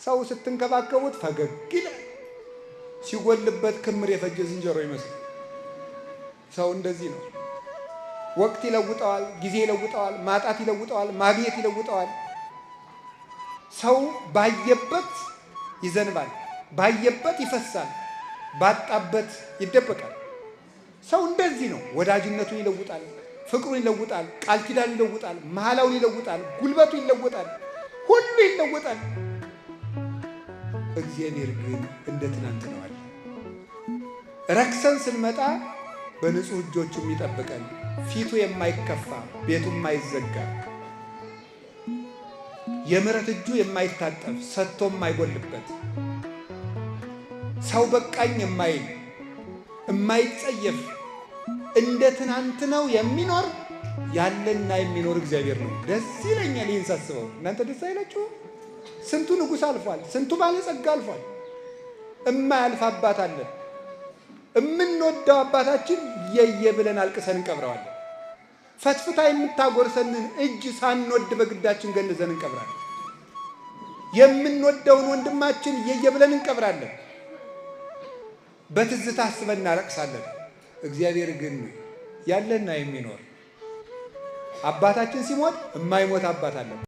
ሰው ስትንከባከቡት ፈገግ ይላል። ሲጎልበት ክምር የፈጀ ዝንጀሮ ይመስል። ሰው እንደዚህ ነው። ወቅት ይለውጠዋል፣ ጊዜ ይለውጠዋል፣ ማጣት ይለውጠዋል፣ ማግኘት ይለውጠዋል። ሰው ባየበት ይዘንባል፣ ባየበት ይፈሳል፣ ባጣበት ይደበቃል። ሰው እንደዚህ ነው። ወዳጅነቱን ይለውጣል፣ ፍቅሩን ይለውጣል፣ ቃል ኪዳን ይለውጣል፣ መሐላውን ይለውጣል፣ ጉልበቱ ይለውጣል፣ ሁሉ ይለውጣል። እግዚአብሔር ግን እንደ ትናንት ነው አለ። ረክሰን ስንመጣ በንጹህ እጆቹ የሚጠብቀን፣ ፊቱ የማይከፋ ቤቱ የማይዘጋ፣ የምሕረት እጁ የማይታጠፍ ሰጥቶ የማይጎልበት፣ ሰው በቃኝ የማይል የማይጸየፍ፣ እንደ ትናንት ነው የሚኖር ያለና የሚኖር እግዚአብሔር ነው። ደስ ይለኛል ይህን ሳስበው። እናንተ ደስ አይላችሁ? ስንቱ ንጉሥ አልፏል፣ ስንቱ ባለጸጋ አልፏል። እማያልፍ አባት አለን። እምንወደው አባታችን የየ ብለን አልቅሰን እንቀብረዋለን። ፈትፍታ የምታጎርሰንን እጅ ሳንወድ በግዳችን ገንዘን እንቀብራለን። የምንወደውን ወንድማችን የየ ብለን እንቀብራለን። በትዝታ አስበን እናለቅሳለን። እግዚአብሔር ግን ያለና የሚኖር አባታችን ሲሞት የማይሞት አባት አለን።